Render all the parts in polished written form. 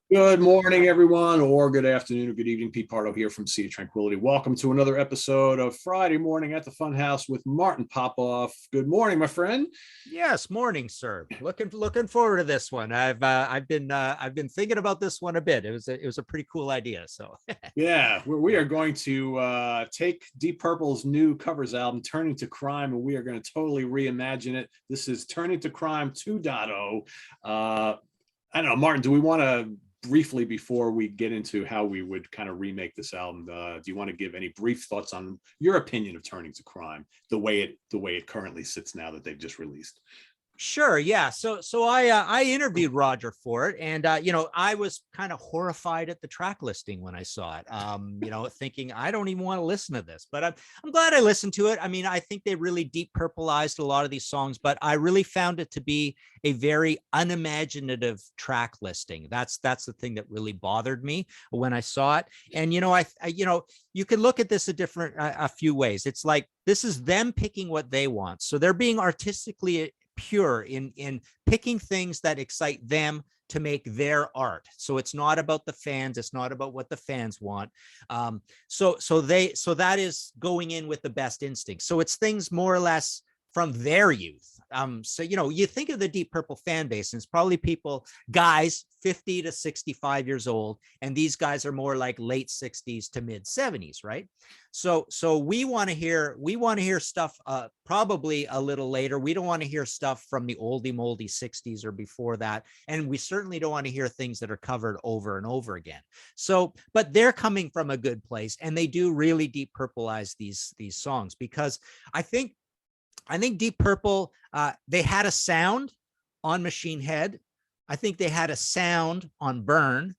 Good morning, everyone, or good afternoon, or good evening. Pete Pardo here from Sea of Tranquility. Welcome to another episode of Friday Morning at the Funhouse with Martin Popoff. Good morning, my friend. Yes, morning, sir. Looking forward to this one. I've been thinking about this one a bit. It was a pretty cool idea. So Yeah, we yeah. are going to take Deep Purple's new covers album, Turning to Crime, and we are going to totally reimagine it. This is Turning to Crime 2.0. I don't know, Martin, do we want to briefly, before we get into how we would kind of remake this album, do you want to give any brief thoughts on your opinion of Turning to Crime, the way it currently sits now that they've just released? Sure, yeah. So I interviewed Roger for it, and I was kind of horrified at the track listing when I saw it. Thinking I don't even want to listen to this, but I'm glad I listened to it. I mean, I think they really deep purpleized a lot of these songs, but I really found it to be a very unimaginative track listing. That's the thing that really bothered me when I saw it. And you can look at this a few ways. It's like this is them picking what they want, so they're being artistically pure in picking things that excite them to make their art. So it's not about the fans, it's not about what the fans want. So that is going in with the best instinct. So it's things more or less from their youth. So you think of the Deep Purple fan base, and it's probably guys 50 to 65 years old, and these guys are more like late 60s to mid 70s, right? So we want to hear stuff probably a little later. We don't want to hear stuff from the oldie moldy 60s or before that, and we certainly don't want to hear things that are covered over and over again. So, but they're coming from a good place, and they do really deep purpleize these songs, because I think Deep Purple, they had a sound on Machine Head. I think they had a sound on Burn.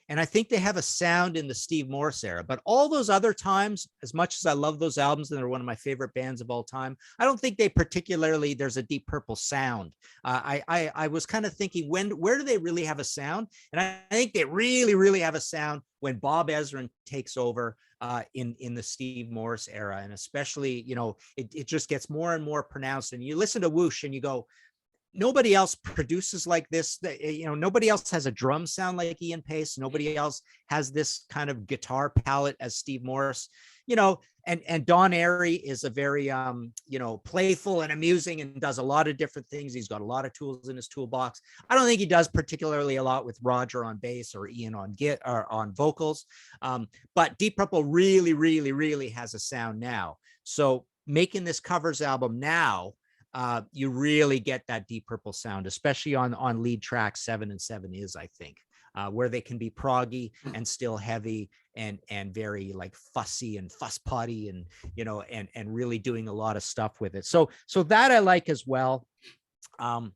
And I think they have a sound in the Steve Morse era. But all those other times, as much as I love those albums and they're one of my favorite bands of all time, I don't think there's a Deep Purple sound. I was kind of thinking, where do they really have a sound? And I think they really, really have a sound when Bob Ezrin takes over in the Steve Morse era. And especially, it just gets more and more pronounced. And you listen to Whoosh and you go, nobody else produces like this. Nobody else has a drum sound like Ian Pace. Nobody else has this kind of guitar palette as Steve Morse. And Don Airey is a very playful and amusing, and does a lot of different things. He's got a lot of tools in his toolbox. I don't think he does particularly a lot with Roger on bass or Ian on vocals. But Deep Purple really, really, really has a sound now. So making this covers album now, you really get that Deep Purple sound, especially on lead track 7 and 7 is, I think, where they can be proggy and still heavy and very like fussy and fuss potty and really doing a lot of stuff with it. So that I like as well. And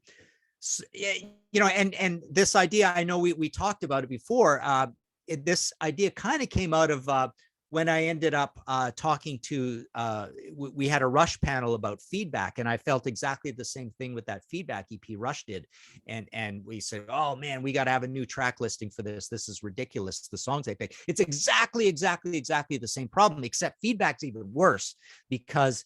this idea, I know we talked about it before. This idea kind of came out of when I ended up talking to, we had a Rush panel about feedback, and I felt exactly the same thing with that feedback EP Rush did. And we said, oh man, we got to have a new track listing for this. This is ridiculous. The songs they pick. It's exactly the same problem, except feedback's even worse because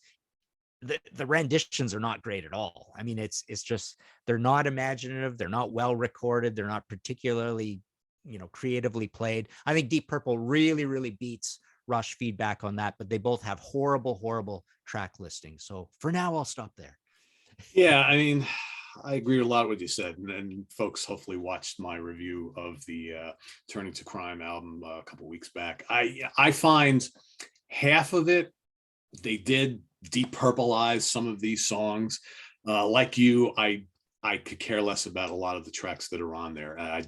the renditions are not great at all. I mean, it's just, they're not imaginative. They're not well recorded. They're not particularly, creatively played. I think Deep Purple really, really beats Rush feedback on that, but they both have horrible track listings. So for now, I'll stop there. Yeah, I mean, I agree with a lot of what you said, and folks hopefully watched my review of the Turning to Crime album a couple weeks back. I find half of it, they did deep purpleize some of these songs. Like you, I could care less about a lot of the tracks that are on there. I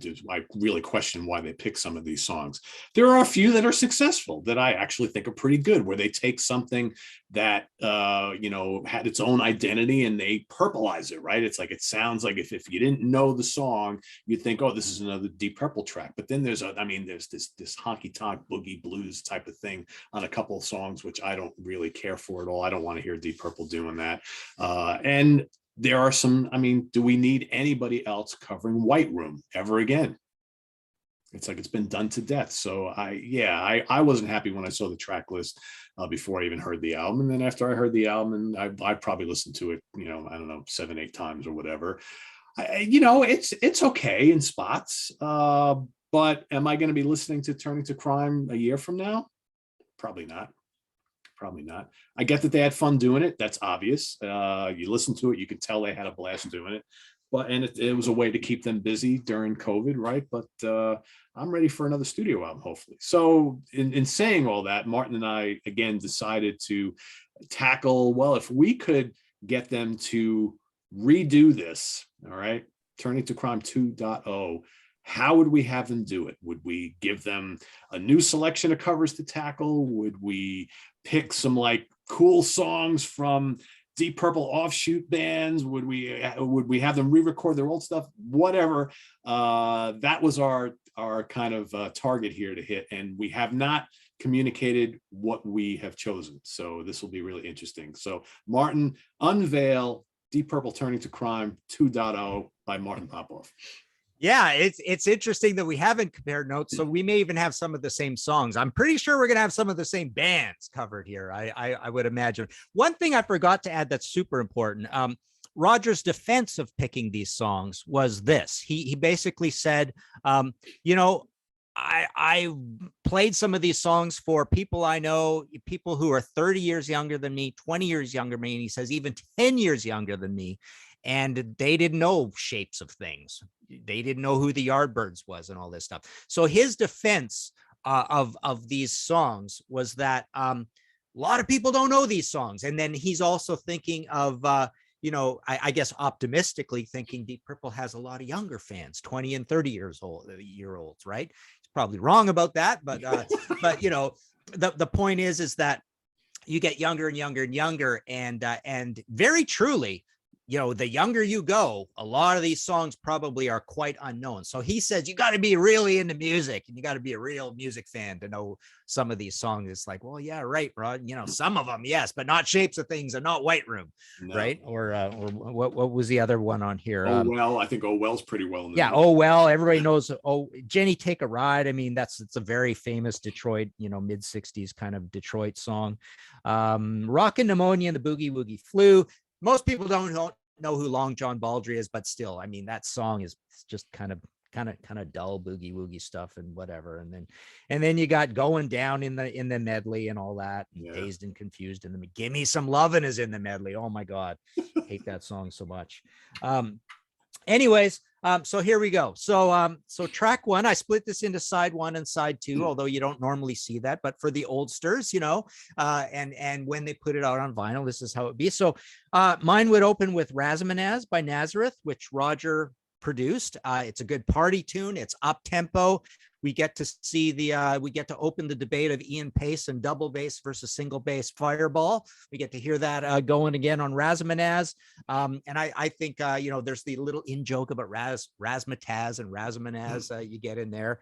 really question why they pick some of these songs. There are a few that are successful that I actually think are pretty good, where they take something that had its own identity and they purpleize it, right? It's like, it sounds like if you didn't know the song, you'd think, oh, this is another Deep Purple track. But then there's this honky tonk boogie blues type of thing on a couple of songs, which I don't really care for at all. I don't want to hear Deep Purple doing that. And there are some, do we need anybody else covering White Room ever again? It's like, it's been done to death. So I wasn't happy when I saw the track list before I even heard the album. And then after I heard the album, and I probably listened to it, I don't know, 7-8 times or whatever. It's okay in spots. But am I going to be listening to Turning to Crime a year from now? Probably not. Probably not. I get that they had fun doing it. That's obvious. You listen to it, you can tell they had a blast doing it. And it was a way to keep them busy during COVID, right? But I'm ready for another studio album, hopefully. So in saying all that, Martin and I, again, decided to tackle, well, if we could get them to redo this, all right, Turning to Crime 2.0, how would we have them do it? Would we give them a new selection of covers to tackle? Would we pick some like cool songs from Deep Purple offshoot bands? Would we have them re-record their old stuff? Whatever. That was our kind of target here to hit, and we have not communicated what we have chosen. So this will be really interesting. So Martin, unveil Deep Purple Turning to Crime 2.0 by Martin Popoff. Yeah, it's interesting that we haven't compared notes, so we may even have some of the same songs. I'm pretty sure we're gonna have some of the same bands covered here. I would imagine. One thing I forgot to add that's super important. Roger's defense of picking these songs was this. He basically said, you know, I played some of these songs for people I know, people who are 30 years younger than me, 20 years younger than me, and he says even 10 years younger than me. And they didn't know shapes of things. They didn't know who the Yardbirds was and all this stuff. So his defense of these songs was that a lot of people don't know these songs. And then he's also thinking of, you know, I guess optimistically thinking Deep Purple has a lot of younger fans, 20 and 30 years old, right? He's probably wrong about that, but but you know, the point is that you get younger and younger and younger, and very truly, you know, the younger you go, a lot of these songs probably are quite unknown. So he says you got to be really into music and you got to be a real music fan to know some of these songs. It's like, well, yeah, right, Rod. You know, some of them, yes, but not Shapes of Things and not White Room, no. Right? Or what was the other one on here? Oh well, I think Oh Well's pretty well in the movie. Oh Well, everybody knows. Oh, Jenny, Take a Ride. I mean, it's a very famous Detroit, you know, mid '60s kind of Detroit song. Rockin' Pneumonia and the Boogie Woogie Flu. Most people don't know who Long John Baldry is, but still, I mean, that song is just kind of dull boogie woogie stuff and whatever. And then you got Going Down in the medley and all that. Yeah. Dazed and Confused and Give Me Some Lovin' is in the medley. Oh my God, hate that song so much. Anyways, so here we go. So track one, I split this into side one and side two, although you don't normally see that, but for the oldsters, you know, and when they put it out on vinyl, this is how it be. So mine would open with Razzmanez by Nazareth, which Roger produced. It's a good party tune. It's up tempo. We get to see we get to open the debate of Ian Pace and double bass versus single bass Fireball. We get to hear that going again on Razzmanez. And I think, you know, there's the little in joke about Razzmatazz and Razzmanez you get in there.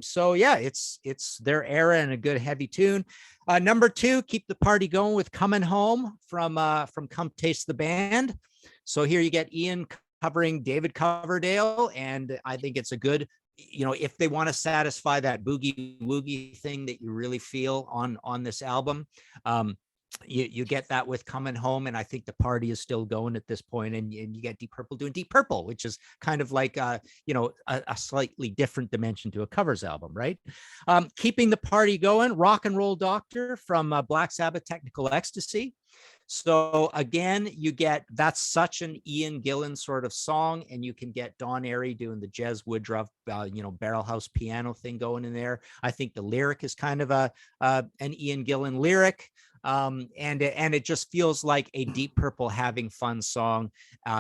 So yeah, it's their era and a good heavy tune. Number two, keep the party going with Coming Home from Come Taste the Band. So here you get Ian covering David Coverdale, and I think it's a good, you know, if they want to satisfy that boogie woogie thing that you really feel on this album, you get that with Coming Home, and I think the party is still going at this point, and you get Deep Purple doing Deep Purple, which is kind of like you know, a slightly different dimension to a covers album, right? Keeping the party going, Rock and Roll Doctor from Black Sabbath, Technical Ecstasy. So again, you get, that's such an Ian Gillan sort of song, and you can get Don Airey doing the Jez Woodruff, you know, barrel house piano thing going in there. I think the lyric is kind of an Ian Gillan lyric. And it just feels like a Deep Purple having fun song,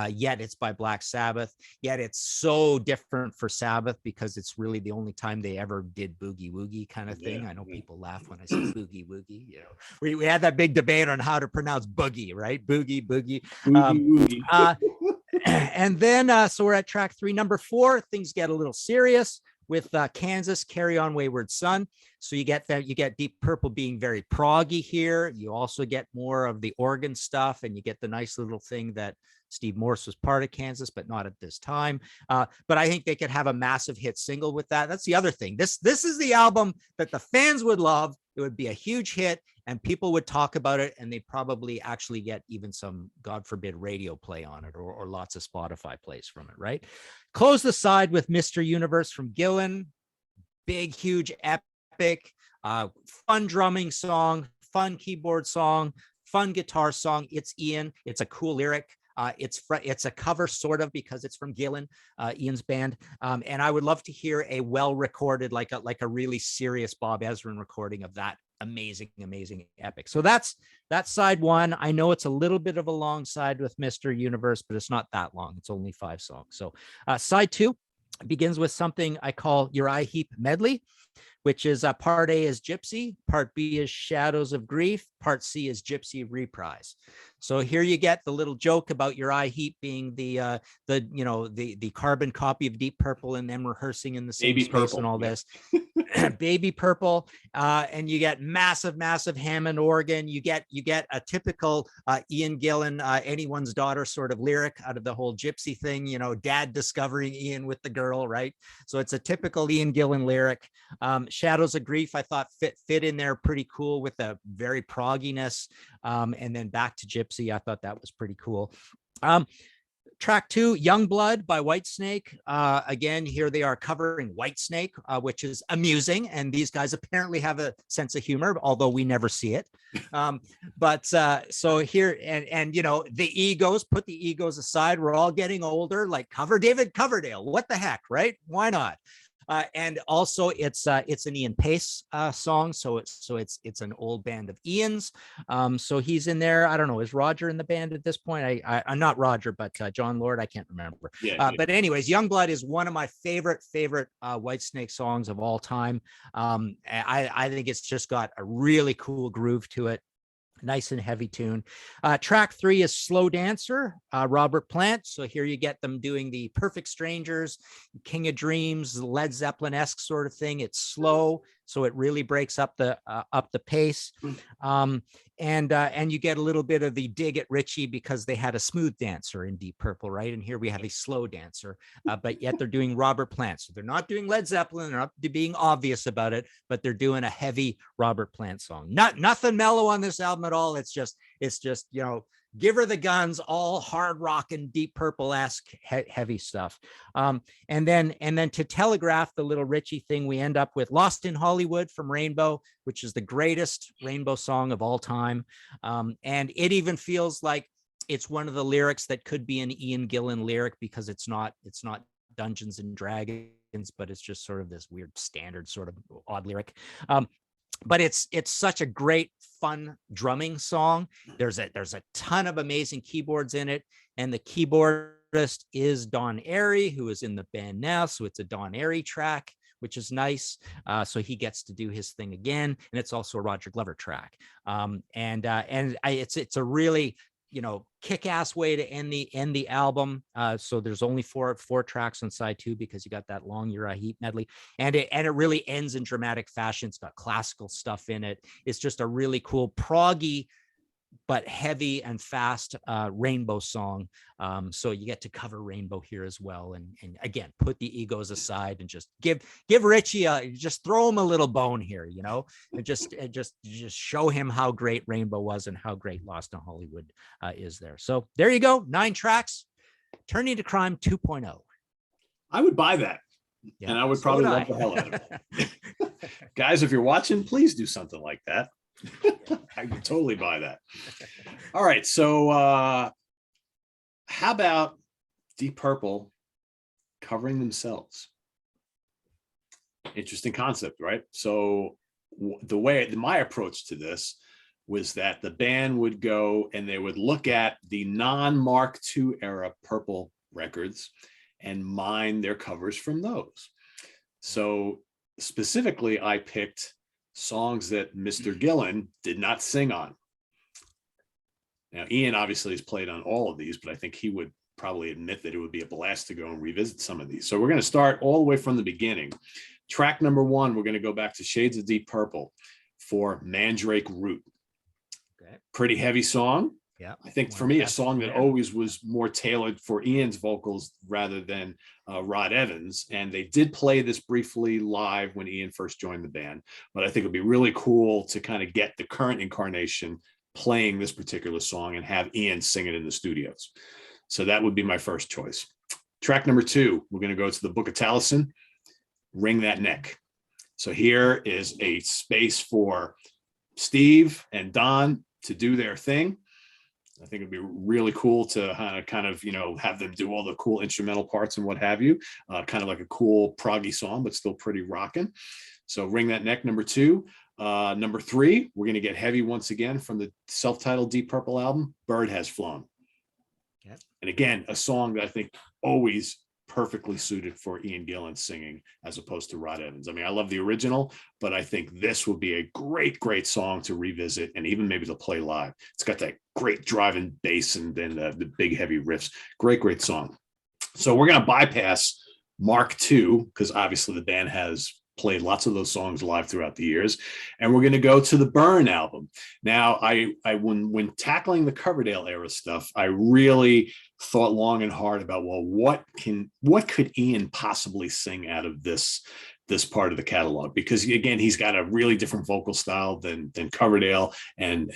yet it's by Black Sabbath, yet it's so different for Sabbath because it's really the only time they ever did boogie woogie kind of thing. I know people laugh when I say boogie woogie. You know, we had that big debate on how to pronounce boogie, right? Boogie woogie. And then so we're at track three. Number four, things get a little serious with Kansas, Carry On Wayward Son. So you get that, you get Deep Purple being very proggy here. You also get more of the organ stuff, and you get the nice little thing that Steve Morse was part of Kansas, but not at this time. But I think they could have a massive hit single with that. That's the other thing. This is the album that the fans would love. It would be a huge hit, and people would talk about it, and they'd probably actually get even some, God forbid, radio play on it, or lots of Spotify plays from it, right? Close the side with Mr. Universe from Gillan. big, huge epic, fun drumming song, fun keyboard song, fun guitar song. It's Ian. It's a cool lyric. It's a cover sort of because it's from Gillan, Ian's band. And I would love to hear a well-recorded, like a really serious Bob Ezrin recording of that amazing epic. So that's side one. I know it's a little bit of a long side with Mr. Universe, but it's not that long. It's only 5 songs. So side 2 begins with something I call Uriah Heap Medley, which is part A is Gypsy, part B is Shadows of Grief, part C is Gypsy Reprise. So here you get the little joke about Uriah Heep being the carbon copy of Deep Purple and them rehearsing in the same Baby space Purple, and all yeah. this. Baby Purple, and you get massive Hammond organ. You get a typical Ian Gillan, anyone's daughter sort of lyric out of the whole gypsy thing. You know, dad discovering Ian with the girl, right? So it's a typical Ian Gillan lyric. Shadows of Grief, I thought fit in there pretty cool with a very progginess. And then back to Gypsy, I thought that was pretty cool. Track 2, Young Blood by Whitesnake. Again, here they are covering Whitesnake, which is amusing. And these guys apparently have a sense of humor, although we never see it. So here, and you know, put the egos aside. We're all getting older, like cover David Coverdale. What the heck, right? Why not? And also it's an Ian Pace song, so it's an old band of Ian's. So he's in there. I don't know, is Roger in the band at this point? I'm not Roger, but John Lord, I can't remember. Yeah. But anyways, Young Blood is one of my favorite Whitesnake songs of all time. I think it's just got a really cool groove to it. Nice and heavy tune. Track 3 is Slow Dancer, Robert Plant. So here you get them doing the Perfect Strangers, King of Dreams, Led Zeppelin-esque sort of thing. It's slow, so it really breaks up the pace. And you get a little bit of the dig at Ritchie because they had a smooth dancer in Deep Purple, right? And here we have a slow dancer, but yet they're doing Robert Plant. So they're not doing Led Zeppelin, they're not being obvious about it, but they're doing a heavy Robert Plant song. Nothing mellow on this album at all. It's just, you know, give her the guns, all hard rock and Deep Purple-esque heavy stuff. And then to telegraph the little Ritchie thing, we end up with Lost in Hollywood from Rainbow, which is the greatest Rainbow song of all time. And it even feels like it's one of the lyrics that could be an Ian Gillan lyric because it's not Dungeons and Dragons, but it's just sort of this weird standard sort of odd lyric. But it's such a great, fun drumming song. There's a ton of amazing keyboards in it, and the keyboardist is Don Airey, who is in the band now. So it's a Don Airey track, which is nice. So he gets to do his thing again, and it's also a Roger Glover track. It's a really, you know, kick-ass way to end the album. So there's only four tracks on side 2 because you got that long Uriah Heep medley, and it really ends in dramatic fashion. It's got classical stuff in it. It's just a really cool proggy but heavy and fast Rainbow song. So you get to cover Rainbow here as well. And again, put the egos aside and just give Ritchie just throw him a little bone here, you know, and just show him how great Rainbow was and how great Lost in Hollywood is there. So there you go. 9 tracks, Turning to Crime 2.0. I would buy that. Yeah, and I would probably love the hell out of it. Guys, if you're watching, please do something like that. I would totally buy that. All right. So how about Deep Purple covering themselves? Interesting concept, right? So my approach to this was that the band would go and they would look at the non-Mark II era Purple records and mine their covers from those. So specifically, I picked songs that Mr. Gillan did not sing on. Now, Ian obviously has played on all of these, but I think he would probably admit that it would be a blast to go and revisit some of these. So we're going to start all the way from the beginning. Track number 1, we're going to go back to Shades of Deep Purple for Mandrake Root. Okay. Pretty heavy song. Yeah. I think for me, a song that always was more tailored for Ian's vocals rather than Rod Evans. And they did play this briefly live when Ian first joined the band. But I think it'd be really cool to kind of get the current incarnation playing this particular song and have Ian sing it in the studios. So that would be my first choice. Track number 2, we're going to go to the Book of Taliesin, Wring That Neck. So here is a space for Steve and Don to do their thing. I think it'd be really cool to kind of, have them do all the cool instrumental parts and what have you. Kind of like a cool proggy song, but still pretty rocking. So Ring That Neck, number 2. Number 3, we're going to get heavy once again from the self-titled Deep Purple album, Bird Has Flown. Okay. And again, a song that I think always perfectly suited for Ian Gillan singing as opposed to Rod Evans. I mean, I love the original, but I think this would be a great, great song to revisit and even maybe to play live. It's got that great driving bass and then the big heavy riffs. Great, great song. So we're going to bypass Mark II because obviously the band has played lots of those songs live throughout the years, and we're going to go to the Burn album. Now, when tackling the Coverdale era stuff, I really thought long and hard about, well, what could Ian possibly sing out of this part of the catalog? Because again, he's got a really different vocal style than Coverdale and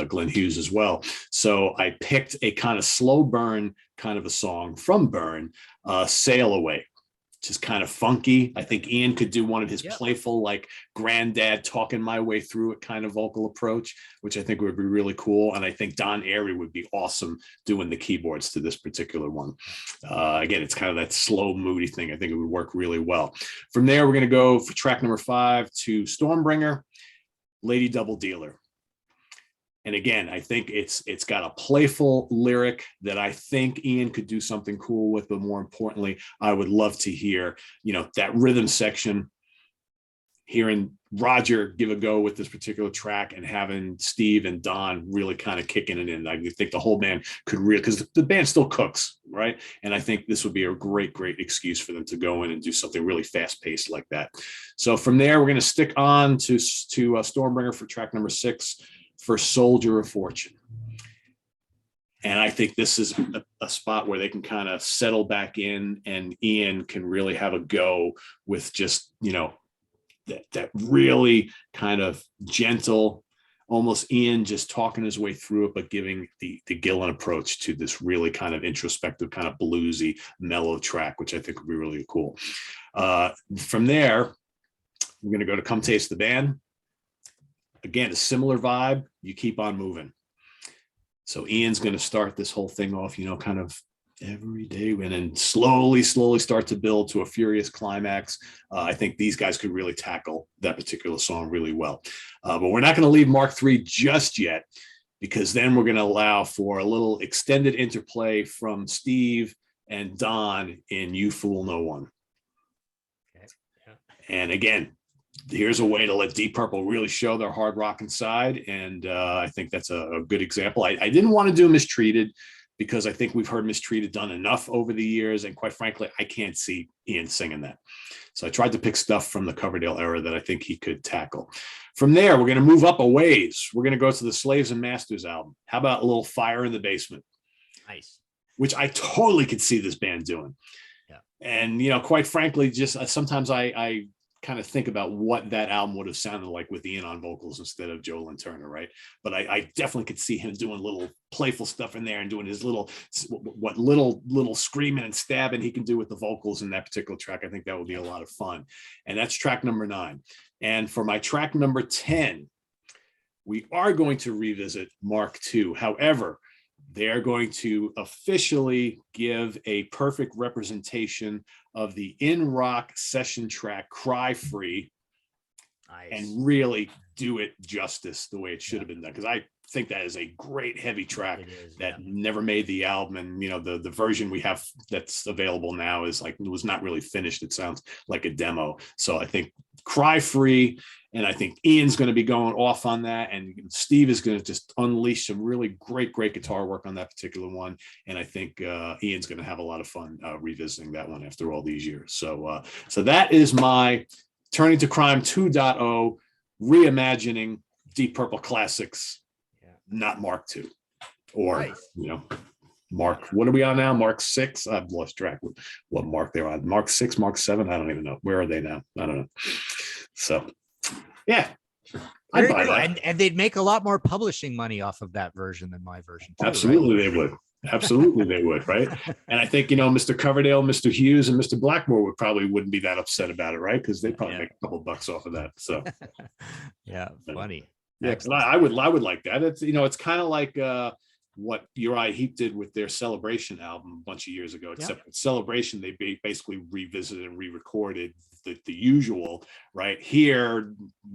Glenn Hughes as well. So I picked a kind of slow burn kind of a song from Burn, Sail Away. Just kind of funky. I think Ian could do one of his playful, like granddad talking my way through it kind of vocal approach, which I think would be really cool. And I think Don Airey would be awesome doing the keyboards to this particular one. Again, it's kind of that slow, moody thing. I think it would work really well. From there, we're going to go for track number 5 to Stormbringer, Lady Double Dealer. And again, I think it's got a playful lyric that I think Ian could do something cool with, but more importantly, I would love to hear, that rhythm section, hearing Roger give a go with this particular track and having Steve and Don really kind of kicking it in. I think the whole band could because the band still cooks, right? And I think this would be a great, great excuse for them to go in and do something really fast paced like that. So from there, we're going to stick on to Stormbringer for track number 6. For Soldier of Fortune. And I think this is a spot where they can kind of settle back in and Ian can really have a go with just, that really kind of gentle, almost Ian just talking his way through it, but giving the Gillan approach to this really kind of introspective, kind of bluesy, mellow track, which I think would be really cool. From there, we're going to go to Come Taste the Band. Again, a similar vibe, you keep on moving. So Ian's going to start this whole thing off, kind of every day and then slowly start to build to a furious climax. I think these guys could really tackle that particular song really well. But we're not going to leave Mark III just yet, because then we're going to allow for a little extended interplay from Steve and Don in You Fool No One. Okay. Yeah. And again, here's a way to let Deep Purple really show their hard rocking side. And I think that's a good example. I didn't want to do Mistreated because I think we've heard Mistreated done enough over the years. And quite frankly, I can't see Ian singing that. So I tried to pick stuff from the Coverdale era that I think he could tackle. From there, we're going to move up a ways. We're going to go to the Slaves and Masters album. How about a little Fire in the Basement? Nice. Which I totally could see this band doing. Yeah. And, quite frankly, just sometimes I kind of think about what that album would have sounded like with Ian on vocals instead of Joe Lynn Turner, right? But I definitely could see him doing little playful stuff in there and doing his little screaming and stabbing he can do with the vocals in that particular track. I think that would be a lot of fun. And that's track number 9. And for my track number 10, we are going to revisit Mark II. However, they are going to officially give a perfect representation of the in rock session track Cry Free. Nice. And really do it justice the way it should have been done. Because I think that is a great heavy track that never made the album. And, the version we have that's available now is it was not really finished. It sounds like a demo. So I think Cry Free, and I think Ian's going to be going off on that. And Steve is going to just unleash some really great guitar work on that particular one. And I think Ian's going to have a lot of fun revisiting that one after all these years. So that is my Turning to Crime 2.0, reimagining Deep Purple classics, not Mark II. Or, Mark, what are we on now? Mark 6? I've lost track of what Mark they're on. Mark 6, Mark 7? I don't even know. Where are they now? I don't know. So, yeah. I'd buy that. And they'd make a lot more publishing money off of that version than my version, too, Absolutely, right? they would. Absolutely, they would, right? And I think, Mr. Coverdale, Mr. Hughes, and Mr. Blackmore wouldn't be that upset about it, right? Because they probably make a couple bucks off of that. So, yeah, funny. Yeah, but I would like that. It's kind of like what Uriah Heep did with their Celebration album a bunch of years ago. Except with Celebration, they basically revisited and re-recorded the usual. Right here,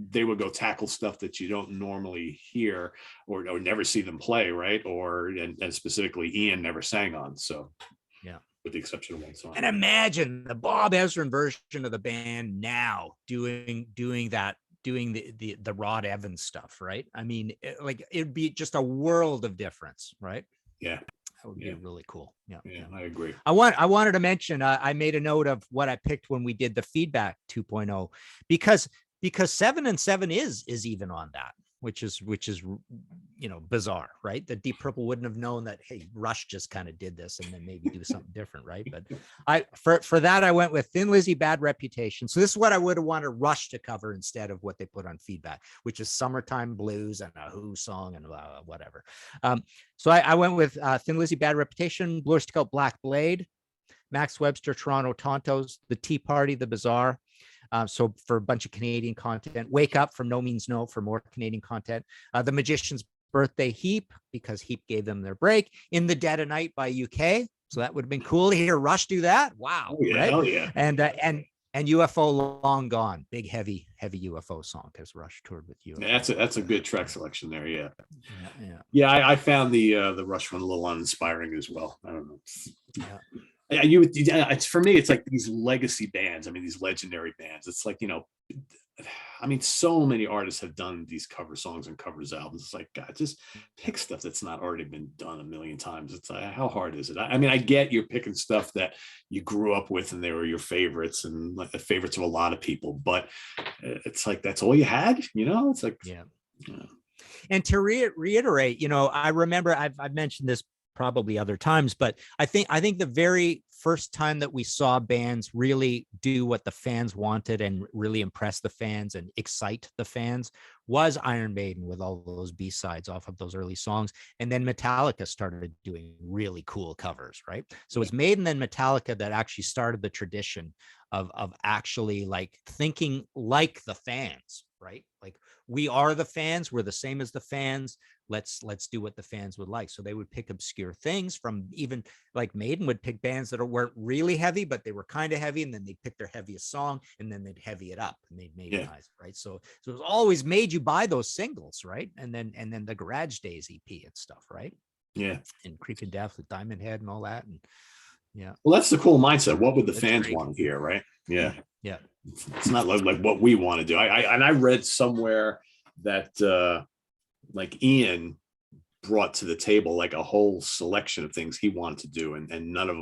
they would go tackle stuff that you don't normally hear or never see them play. Right, and specifically Ian never sang on. So yeah, with the exception of one song. And imagine the Bob Ezrin version of the band now doing that. Doing the Rod Evans stuff, right? I mean, it'd be just a world of difference, right? Yeah, that would be really cool. Yeah, I agree. I wanted to mention I made a note of what I picked when we did the feedback 2.0 because 7 and 7 is even on that, which is bizarre, right? The Deep Purple wouldn't have known that, hey, Rush just kind of did this and then maybe do something different, right? But for that I went with Thin Lizzy, Bad Reputation. So this is what I would have wanted Rush to cover instead of what they put on feedback, which is Summertime Blues and a Who song and whatever. So I went with Thin Lizzy, Bad Reputation, Blur Scout, Black Blade, Max Webster, Toronto Tontos, The Tea Party, The Bazaar. So for a bunch of Canadian content, Wake Up from No Means No for more Canadian content, The Magician's Birthday, Heap, because Heap gave them their break, In the Dead of Night by UK. So that would have been cool to hear Rush do that. Wow. Oh, yeah, right? Hell yeah. And UFO Long Gone, big heavy UFO song because Rush toured with UFO. Yeah, that's a good track selection there. Yeah. I found the Rush one a little uninspiring as well. I don't know. Yeah. It's for me, it's like these legacy bands. I mean, these legendary bands. It's like, so many artists have done these cover songs and covers albums. It's like, God, just pick stuff that's not already been done a million times. It's like, how hard is it? I mean, I get you're picking stuff that you grew up with and they were your favorites and like the favorites of a lot of people, but it's like, that's all you had, It's like, yeah. And to reiterate, I remember I've mentioned this probably other times, but I think the very first time that we saw bands really do what the fans wanted and really impress the fans and excite the fans was Iron Maiden with all those B-sides off of those early songs. And then Metallica started doing really cool covers, right? So it's Maiden and Metallica that actually started the tradition of actually like thinking like the fans, right? Like we are the fans, we're the same as the fans. Let's do what the fans would like. So they would pick obscure things from, even like Maiden would pick bands that weren't really heavy, but they were kind of heavy. And then they'd pick their heaviest song and then they'd heavy it up and they'd Maidenize it, right? So it was always made you buy those singles, right? And then the Garage Days EP and stuff, right? Yeah. And Creeping Death with Diamond Head and all that. And yeah. Well, that's the cool mindset. What would the fans want to hear, right? Yeah. Yeah. It's not like what we want to do. I read somewhere that like Ian brought to the table like a whole selection of things he wanted to do, and none of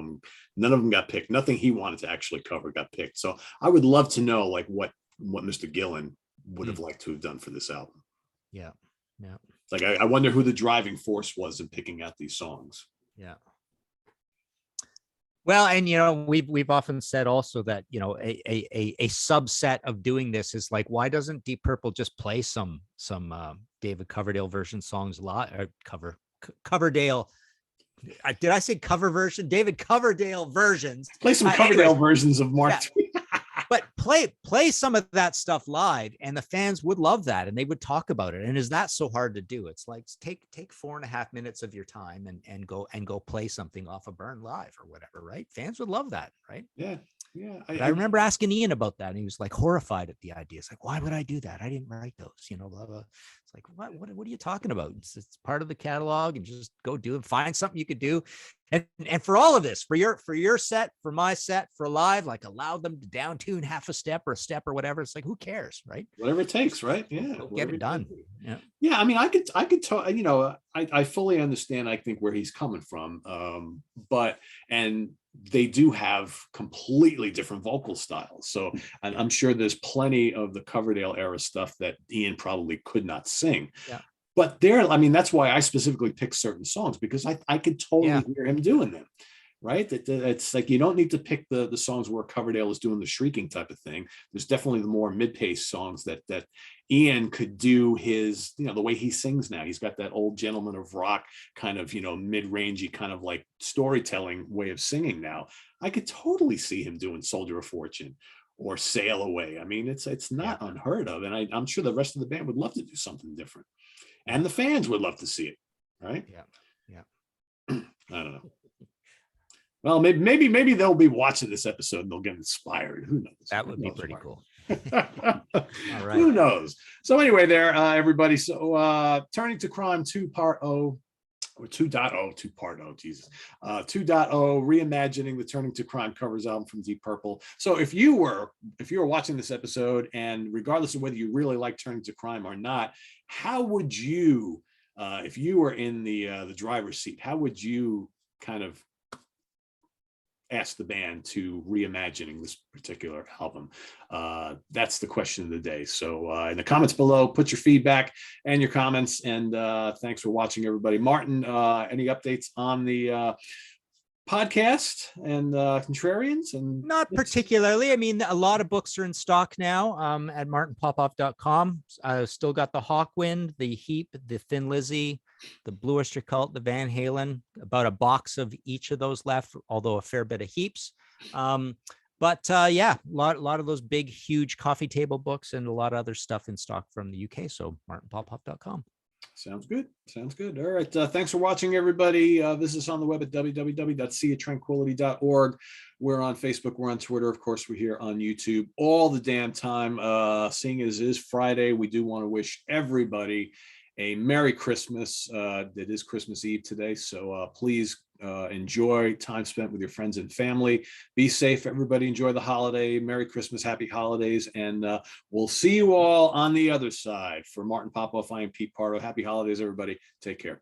them got picked. Nothing he wanted to actually cover got picked. So I would love to know like what Mr. Gillen would have liked to have done for this album. Yeah. Like I wonder who the driving force was in picking out these songs. Yeah. Well, and we've often said also that a subset of doing this is like, why doesn't Deep Purple just play some David Coverdale version songs live? Or Coverdale? Did I say cover version? David Coverdale versions. Play some Coverdale versions of Mark. Yeah. But play some of that stuff live, and the fans would love that, and they would talk about it. And is that so hard to do? It's like take 4.5 minutes of your time and go play something off of Burn Live or whatever, right? Fans would love that, right? Yeah. I remember asking Ian about that, and he was like horrified at the idea. It's like, why would I do that? I didn't write those, blah, blah. It's like, what are you talking about? It's part of the catalog, and just go do it. Find something you could do. And for all of this, for your set, for my set, for live, like allow them to down tune half a step or whatever. It's like, who cares, right? Whatever it takes, right? Yeah, get it done. Yeah. I mean, I could talk. I fully understand. I think where he's coming from, and they do have completely different vocal styles. So I'm sure there's plenty of the Coverdale era stuff that Ian probably could not sing. Yeah. But that's why I specifically picked certain songs, because I could totally hear him doing them. right? It's like, you don't need to pick the songs where Coverdale is doing the shrieking type of thing. There's definitely the more mid-pace songs that Ian could do his, the way he sings now. He's got that old gentleman of rock kind of, mid-rangey kind of like storytelling way of singing now. I could totally see him doing Soldier of Fortune or Sail Away. I mean, it's not unheard of. And I'm sure the rest of the band would love to do something different. And the fans would love to see it, right? Yeah. I don't know. Well, maybe they'll be watching this episode and they'll get inspired. Who knows? That would be pretty cool. All right. Who knows? So anyway, there, everybody. So Turning to Crime 2.0, or 2.0, Jesus. 2.0, reimagining the Turning to Crime covers album from Deep Purple. So if you were watching this episode, and regardless of whether you really like Turning to Crime or not, how would you, if you were in the driver's seat, how would you kind of ask the band to reimagining this particular album? That's the question of the day. So in the comments below, put your feedback and your comments, and thanks for watching, everybody. Martin, any updates on the podcast and Contrarians? And not particularly. I mean, a lot of books are in stock now at martinpopoff.com. Still got the Hawkwind, the Heap, the Thin Lizzy, the Blue Oyster Cult, the Van Halen, about a box of each of those left, although a fair bit of Heaps. But yeah, a lot of those big, huge coffee table books and a lot of other stuff in stock from the UK. So martinpopoff.com. Sounds good. All right. Thanks for watching, everybody. Visit us on the web at www.seaoftranquility.org. We're on Facebook. We're on Twitter. Of course, we're here on YouTube all the damn time. Seeing as it is Friday, we do want to wish everybody a Merry Christmas. It is Christmas Eve today. So please enjoy time spent with your friends and family. Be safe, everybody. Enjoy the holiday. Merry Christmas, happy holidays. And we'll see you all on the other side. For Martin Popoff, I am Pete Pardo. Happy holidays, everybody. Take care.